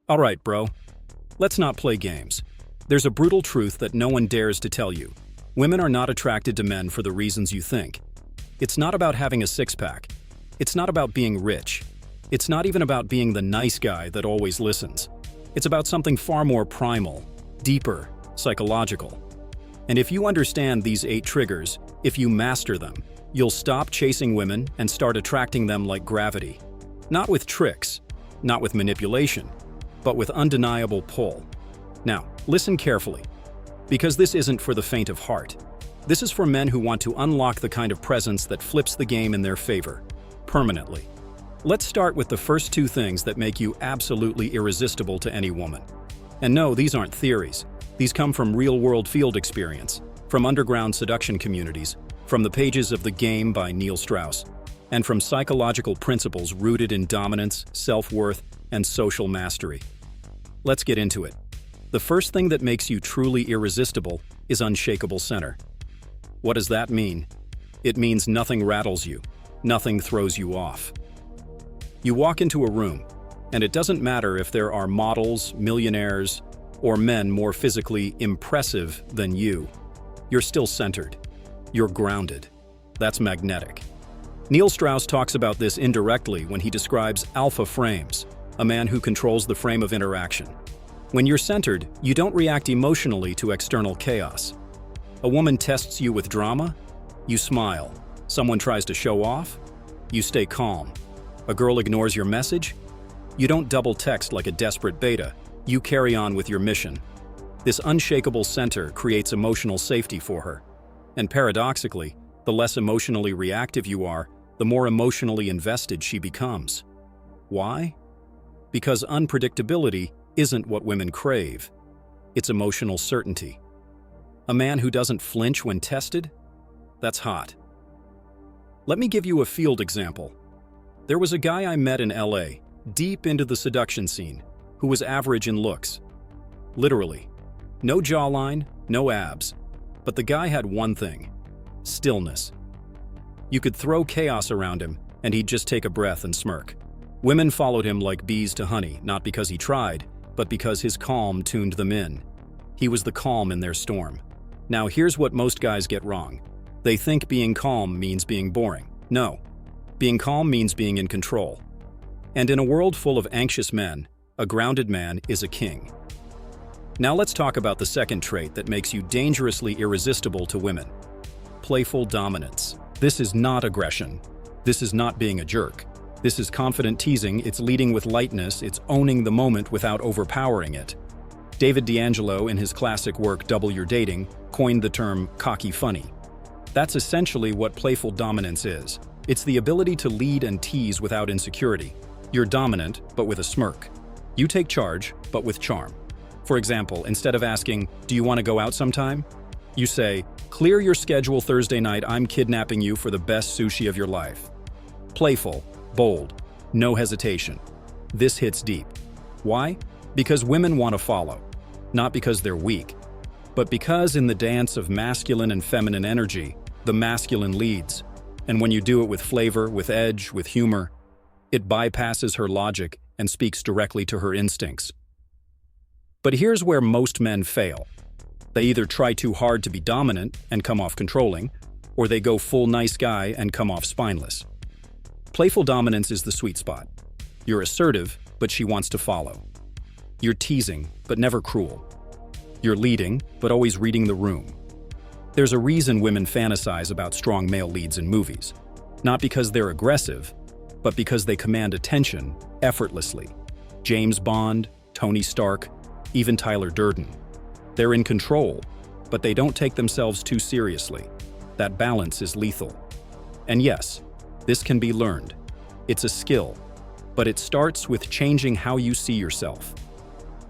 All right, bro. Let's not play games. There's a brutal truth that no one dares to tell you. Women are not attracted to men for the reasons you think. It's not about having a six-pack. It's not about being rich. It's not even about being the nice guy that always listens. It's about something far more primal, deeper, psychological. And if you understand these 8 triggers, if you master them, you'll stop chasing women and start attracting them like gravity. Not with tricks, not with manipulation, but with undeniable pull. Now, listen carefully, because this isn't for the faint of heart. This is for men who want to unlock the kind of presence that flips the game in their favor, permanently. Let's start with the first 2 things that make you absolutely irresistible to any woman. And no, these aren't theories. These come from real-world field experience, from underground seduction communities, from the pages of The Game by Neil Strauss, and from psychological principles rooted in dominance, self-worth, and social mastery. Let's get into it. The first thing that makes you truly irresistible is unshakable center. What does that mean? It means nothing rattles you, nothing throws you off. You walk into a room, and it doesn't matter if there are models, millionaires, or men more physically impressive than you. You're still centered. You're grounded. That's magnetic. Neil Strauss talks about this indirectly when he describes alpha frames, a man who controls the frame of interaction. When you're centered, you don't react emotionally to external chaos. A woman tests you with drama, you smile. Someone tries to show off, you stay calm. A girl ignores your message, you don't double text like a desperate beta, you carry on with your mission. This unshakable center creates emotional safety for her. And paradoxically, the less emotionally reactive you are, the more emotionally invested she becomes. Why? Because unpredictability isn't what women crave. It's emotional certainty. A man who doesn't flinch when tested? That's hot. Let me give you a field example. There was a guy I met in LA, deep into the seduction scene, who was average in looks. Literally. No jawline, no abs. But the guy had one thing: stillness. You could throw chaos around him, and he'd just take a breath and smirk. Women followed him like bees to honey, not because he tried, but because his calm tuned them in. He was the calm in their storm. Now here's what most guys get wrong. They think being calm means being boring. No. Being calm means being in control. And in a world full of anxious men, a grounded man is a king. Now let's talk about the second trait that makes you dangerously irresistible to women. Playful dominance. This is not aggression. This is not being a jerk. This is confident teasing, it's leading with lightness, it's owning the moment without overpowering it. David D'Angelo, in his classic work Double Your Dating, coined the term cocky funny. That's essentially what playful dominance is. It's the ability to lead and tease without insecurity. You're dominant, but with a smirk. You take charge, but with charm. For example, instead of asking, "Do you want to go out sometime?" you say, "Clear your schedule Thursday night, I'm kidnapping you for the best sushi of your life." Playful, bold, no hesitation. This hits deep. Why? Because women want to follow. Not because they're weak, but because in the dance of masculine and feminine energy, the masculine leads. And when you do it with flavor, with edge, with humor, it bypasses her logic and speaks directly to her instincts. But here's where most men fail. They either try too hard to be dominant and come off controlling, or they go full nice guy and come off spineless. Playful dominance is the sweet spot. You're assertive, but she wants to follow. You're teasing, but never cruel. You're leading, but always reading the room. There's a reason women fantasize about strong male leads in movies. Not because they're aggressive, but because they command attention effortlessly. James Bond, Tony Stark, even Tyler Durden. They're in control, but they don't take themselves too seriously. That balance is lethal. And yes, this can be learned. It's a skill, but it starts with changing how you see yourself.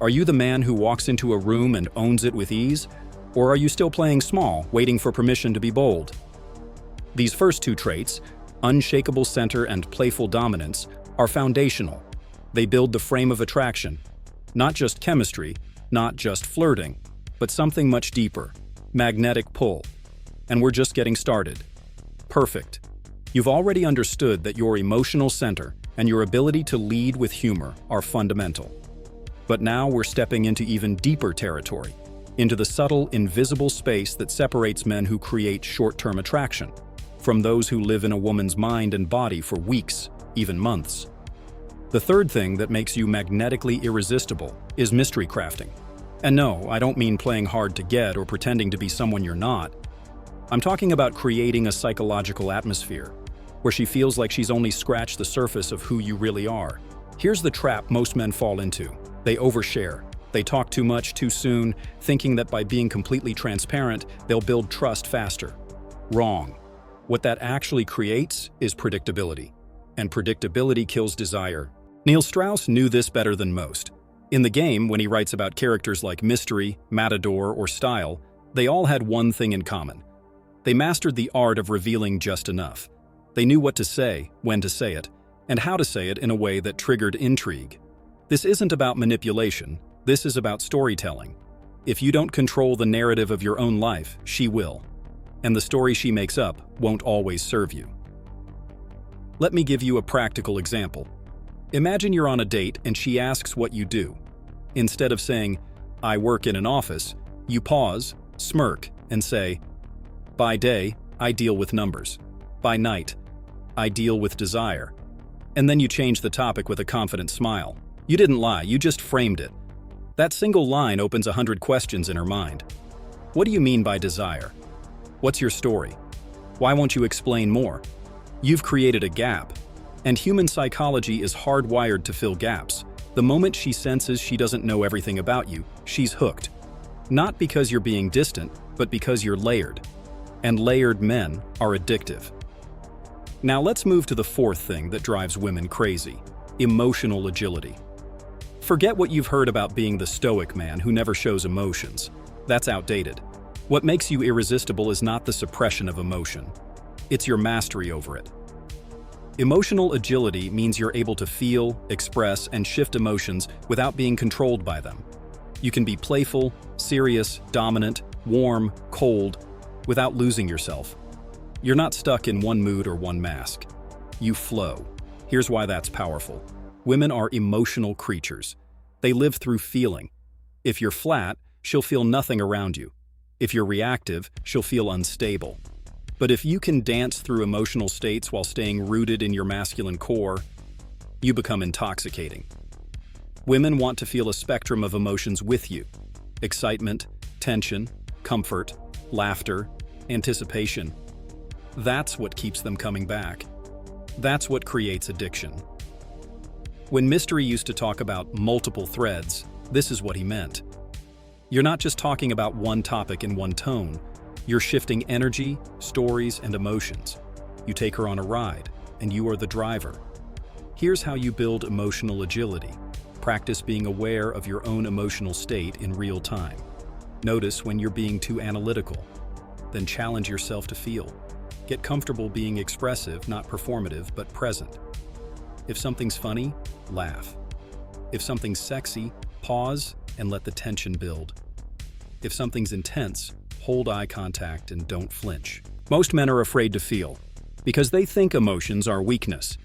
Are you the man who walks into a room and owns it with ease? Or are you still playing small, waiting for permission to be bold? These first 2 traits, unshakable center and playful dominance, are foundational. They build the frame of attraction. Not just chemistry, not just flirting, but something much deeper, magnetic pull. And we're just getting started. Perfect. You've already understood that your emotional center and your ability to lead with humor are fundamental. But now we're stepping into even deeper territory, into the subtle, invisible space that separates men who create short-term attraction from those who live in a woman's mind and body for weeks, even months. The third thing that makes you magnetically irresistible is mystery crafting. And no, I don't mean playing hard to get or pretending to be someone you're not. I'm talking about creating a psychological atmosphere where she feels like she's only scratched the surface of who you really are. Here's the trap most men fall into. They overshare. They talk too much too soon, thinking that by being completely transparent, they'll build trust faster. Wrong. What that actually creates is predictability. And predictability kills desire. Neil Strauss knew this better than most. In the game, when he writes about characters like Mystery, Matador, or Style, they all had one thing in common. They mastered the art of revealing just enough. They knew what to say, when to say it, and how to say it in a way that triggered intrigue. This isn't about manipulation, this is about storytelling. If you don't control the narrative of your own life, she will. And the story she makes up won't always serve you. Let me give you a practical example. Imagine you're on a date and she asks what you do. Instead of saying, "I work in an office," you pause, smirk, and say, "By day, I deal with numbers. By night, I deal with desire." And then you change the topic with a confident smile. You didn't lie, you just framed it. That single line opens 100 questions in her mind. What do you mean by desire? What's your story? Why won't you explain more? You've created a gap. And human psychology is hardwired to fill gaps. The moment she senses she doesn't know everything about you, she's hooked. Not because you're being distant, but because you're layered. And layered men are addictive. Now let's move to the fourth thing that drives women crazy: emotional agility. Forget what you've heard about being the stoic man who never shows emotions. That's outdated. What makes you irresistible is not the suppression of emotion. It's your mastery over it. Emotional agility means you're able to feel, express, and shift emotions without being controlled by them. You can be playful, serious, dominant, warm, cold, without losing yourself. You're not stuck in one mood or one mask. You flow. Here's why that's powerful. Women are emotional creatures. They live through feeling. If you're flat, she'll feel nothing around you. If you're reactive, she'll feel unstable. But if you can dance through emotional states while staying rooted in your masculine core, you become intoxicating. Women want to feel a spectrum of emotions with you: excitement, tension, comfort, laughter, anticipation. That's what keeps them coming back. That's what creates addiction. When Mystery used to talk about multiple threads, this is what he meant. You're not just talking about one topic in one tone. You're shifting energy, stories, and emotions. You take her on a ride, and you are the driver. Here's how you build emotional agility. Practice being aware of your own emotional state in real time. Notice when you're being too analytical. Then challenge yourself to feel. Get comfortable being expressive, not performative, but present. If something's funny, laugh. If something's sexy, pause and let the tension build. If something's intense, hold eye contact and don't flinch. Most men are afraid to feel because they think emotions are weakness.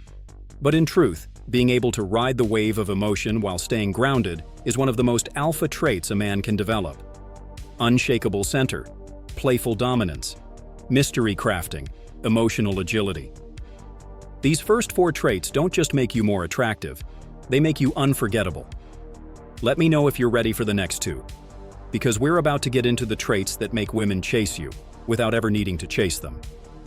But in truth, being able to ride the wave of emotion while staying grounded is one of the most alpha traits a man can develop. Unshakable center, playful dominance, mystery crafting, emotional agility. These first four traits don't just make you more attractive, they make you unforgettable. Let me know if you're ready for the next two, because we're about to get into the traits that make women chase you without ever needing to chase them.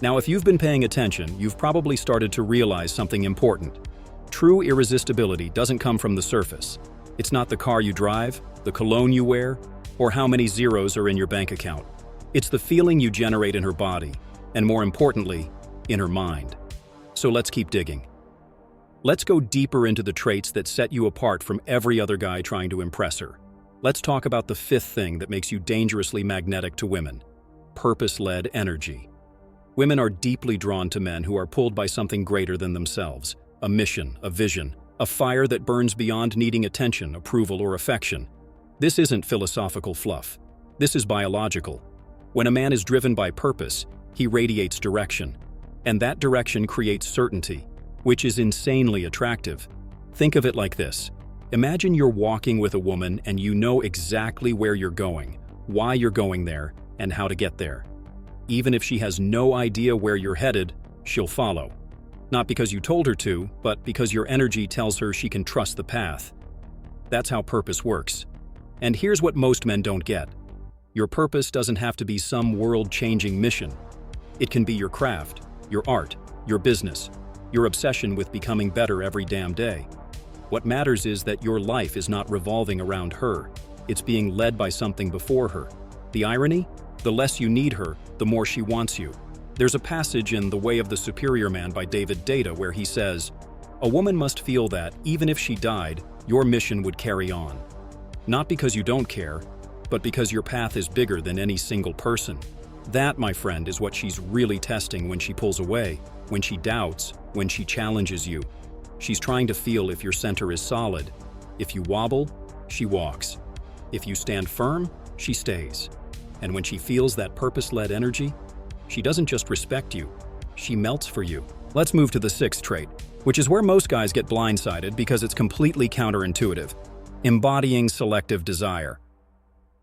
Now, if you've been paying attention, you've probably started to realize something important. True irresistibility doesn't come from the surface. It's not the car you drive, the cologne you wear, or how many zeros are in your bank account. It's the feeling you generate in her body, and more importantly, in her mind. So let's keep digging. Let's go deeper into the traits that set you apart from every other guy trying to impress her. Let's talk about the fifth thing that makes you dangerously magnetic to women: purpose-led energy. Women are deeply drawn to men who are pulled by something greater than themselves: a mission, a vision, a fire that burns beyond needing attention, approval, or affection. This isn't philosophical fluff. This is biological. When a man is driven by purpose, he radiates direction. And that direction creates certainty, which is insanely attractive. Think of it like this. Imagine you're walking with a woman and you know exactly where you're going, why you're going there, and how to get there. Even if she has no idea where you're headed, she'll follow. Not because you told her to, but because your energy tells her she can trust the path. That's how purpose works. And here's what most men don't get. Your purpose doesn't have to be some world-changing mission. It can be your craft, your art, your business, your obsession with becoming better every damn day. What matters is that your life is not revolving around her. It's being led by something before her. The irony? The less you need her, the more she wants you. There's a passage in The Way of the Superior Man by David Data where he says, "A woman must feel that, even if she died, your mission would carry on. Not because you don't care, but because your path is bigger than any single person." That, my friend, is what she's really testing when she pulls away, when she doubts, when she challenges you. She's trying to feel if your center is solid. If you wobble, she walks. If you stand firm, she stays. And when she feels that purpose-led energy, she doesn't just respect you, she melts for you. Let's move to the sixth trait, which is where most guys get blindsided because it's completely counterintuitive: embodying selective desire.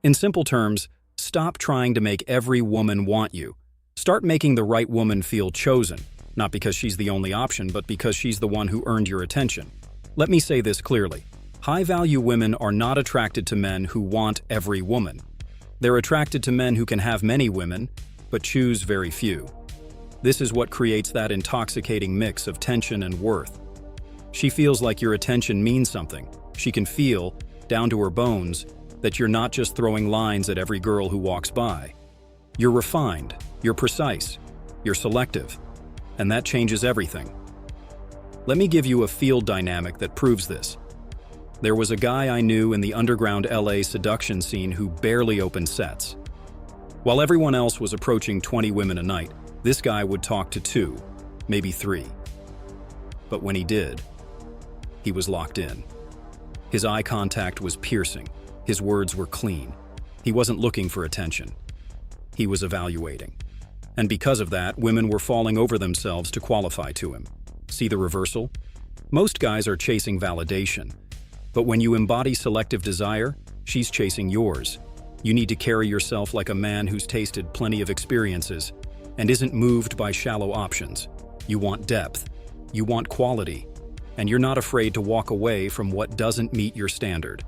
In simple terms, stop trying to make every woman want you. Start making the right woman feel chosen, not because she's the only option, but because she's the one who earned your attention. Let me say this clearly. High-value women are not attracted to men who want every woman. They're attracted to men who can have many women, but choose very few. This is what creates that intoxicating mix of tension and worth. She feels like your attention means something. She can feel, down to her bones, that you're not just throwing lines at every girl who walks by. You're refined, you're precise, you're selective, and that changes everything. Let me give you a field dynamic that proves this. There was a guy I knew in the underground LA seduction scene who barely opened sets. While everyone else was approaching 20 women a night, this guy would talk to 2, maybe 3. But when he did, he was locked in. His eye contact was piercing. His words were clean. He wasn't looking for attention. He was evaluating. And because of that, women were falling over themselves to qualify to him. See the reversal? Most guys are chasing validation. But when you embody selective desire, she's chasing yours. You need to carry yourself like a man who's tasted plenty of experiences and isn't moved by shallow options. You want depth. You want quality. And you're not afraid to walk away from what doesn't meet your standard.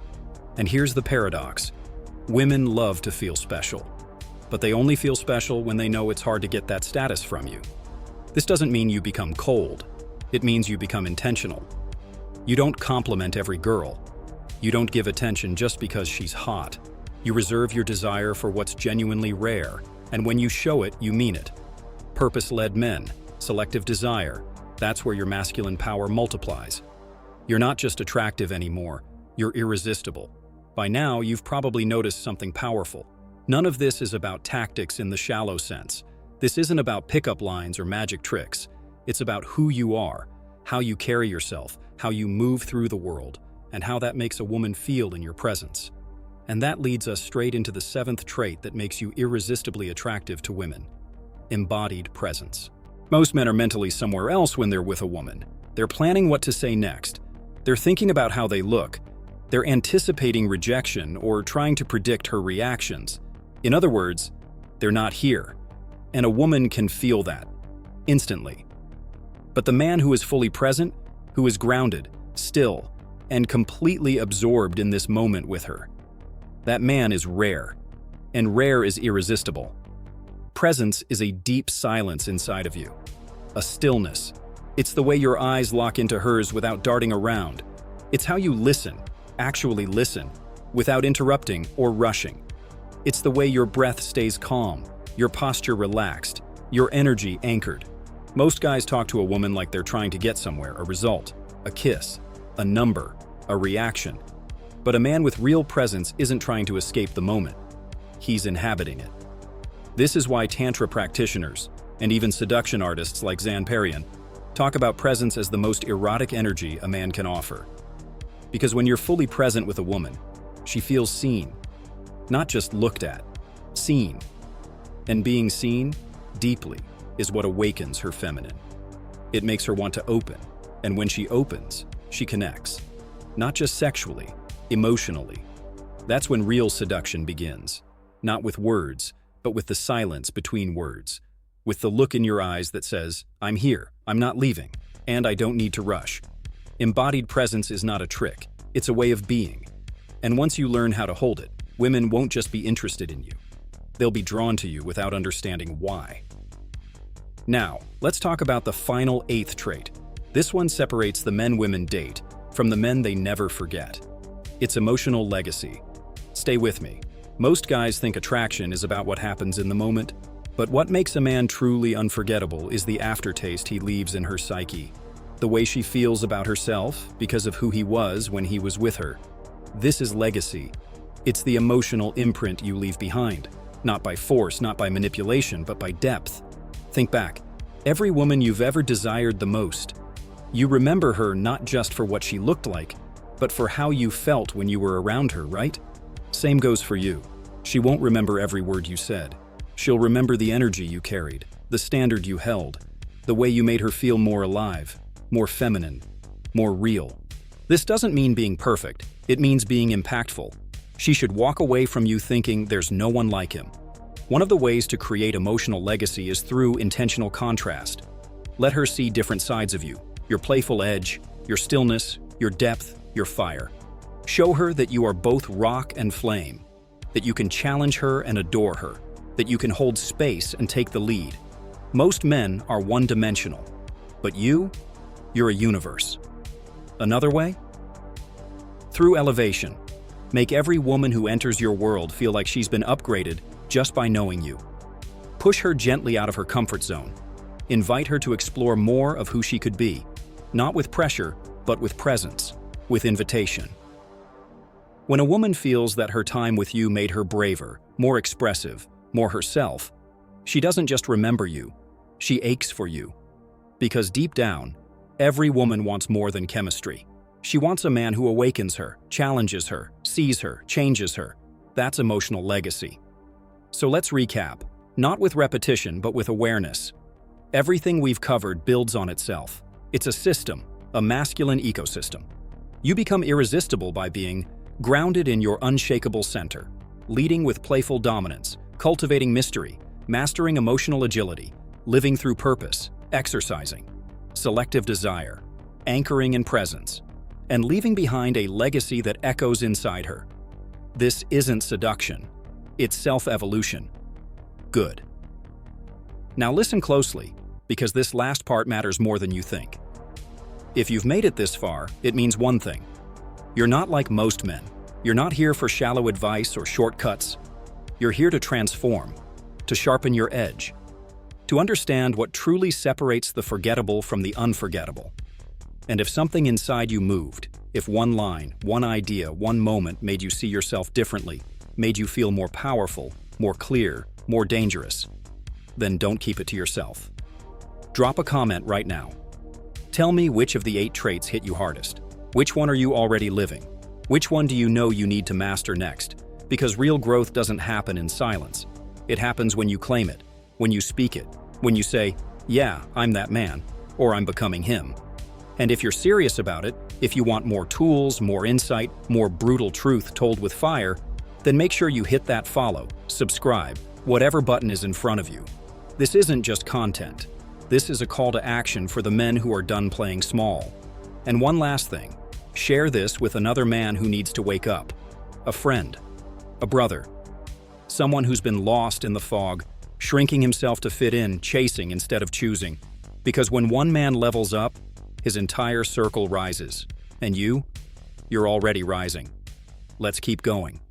And here's the paradox. Women love to feel special. But they only feel special when they know it's hard to get that status from you. This doesn't mean you become cold. It means you become intentional. You don't compliment every girl. You don't give attention just because she's hot. You reserve your desire for what's genuinely rare, and when you show it, you mean it. Purpose-led men, selective desire, that's where your masculine power multiplies. You're not just attractive anymore, you're irresistible. By now, you've probably noticed something powerful. None of this is about tactics in the shallow sense. This isn't about pickup lines or magic tricks. It's about who you are, how you carry yourself, how you move through the world, and how that makes a woman feel in your presence. And that leads us straight into the seventh trait that makes you irresistibly attractive to women: embodied presence. Most men are mentally somewhere else when they're with a woman. They're planning what to say next. They're thinking about how they look. They're anticipating rejection or trying to predict her reactions. In other words, they're not here. And a woman can feel that instantly. But the man who is fully present, who is grounded, still, and completely absorbed in this moment with her, that man is rare, and rare is irresistible. Presence is a deep silence inside of you, a stillness. It's the way your eyes lock into hers without darting around. It's how you listen, actually listen, without interrupting or rushing. It's the way your breath stays calm, your posture relaxed, your energy anchored. Most guys talk to a woman like they're trying to get somewhere, a result, a kiss, a number, a reaction. But a man with real presence isn't trying to escape the moment. He's inhabiting it. This is why Tantra practitioners, and even seduction artists like Zan Perian, talk about presence as the most erotic energy a man can offer. Because when you're fully present with a woman, she feels seen, not just looked at, seen. And being seen, deeply, is what awakens her feminine. It makes her want to open, and when she opens, she connects. not just sexually, emotionally. That's when real seduction begins. Not with words, but with the silence between words. With the look in your eyes that says, I'm here, I'm not leaving, and I don't need to rush. Embodied presence is not a trick, it's a way of being. And once you learn how to hold it, women won't just be interested in you. They'll be drawn to you without understanding why. Now, let's talk about the final 8th trait. This one separates the men women date from the men they never forget. It's emotional legacy. Stay with me. Most guys think attraction is about what happens in the moment, but what makes a man truly unforgettable is the aftertaste he leaves in her psyche. The way she feels about herself because of who he was when he was with her. This is legacy. It's the emotional imprint you leave behind. Not by force, not by manipulation, but by depth. Think back. Every woman you've ever desired the most. You remember her not just for what she looked like, but for how you felt when you were around her, right? Same goes for you. She won't remember every word you said. She'll remember the energy you carried, the standard you held, the way you made her feel more alive, more feminine, more real. This doesn't mean being perfect. It means being impactful. She should walk away from you thinking there's no one like him. One of the ways to create emotional legacy is through intentional contrast. Let her see different sides of you, your playful edge, your stillness, your depth, your fire. Show her that you are both rock and flame, that you can challenge her and adore her, that you can hold space and take the lead. Most men are one-dimensional, but you're a universe. Another way? Through elevation. Make every woman who enters your world feel like she's been upgraded just by knowing you. Push her gently out of her comfort zone. Invite her to explore more of who she could be, not with pressure, but with presence, with invitation. When a woman feels that her time with you made her braver, more expressive, more herself, she doesn't just remember you, she aches for you. Because deep down, every woman wants more than chemistry. She wants a man who awakens her, challenges her, sees her, changes her. That's emotional legacy. So let's recap, not with repetition, but with awareness. Everything we've covered builds on itself. It's a system, a masculine ecosystem. You become irresistible by being grounded in your unshakable center, leading with playful dominance, cultivating mystery, mastering emotional agility, living through purpose, exercising, selective desire, anchoring in presence, and leaving behind a legacy that echoes inside her. This isn't seduction, it's self-evolution. Good. Now listen closely, because this last part matters more than you think. If you've made it this far, it means one thing. You're not like most men. You're not here for shallow advice or shortcuts. You're here to transform, to sharpen your edge, to understand what truly separates the forgettable from the unforgettable. And if something inside you moved, if one line, one idea, one moment made you see yourself differently, made you feel more powerful, more clear, more dangerous, then don't keep it to yourself. Drop a comment right now. Tell me which of the 8 traits hit you hardest. Which one are you already living? Which one do you know you need to master next? Because real growth doesn't happen in silence. It happens when you claim it, when you speak it, when you say, yeah, I'm that man, or I'm becoming him. And if you're serious about it, if you want more tools, more insight, more brutal truth told with fire, then make sure you hit that follow, subscribe, whatever button is in front of you. This isn't just content. This is a call to action for the men who are done playing small. And one last thing, share this with another man who needs to wake up. A friend, a brother, someone who's been lost in the fog, shrinking himself to fit in, chasing instead of choosing. Because when one man levels up, his entire circle rises. And you're already rising. Let's keep going.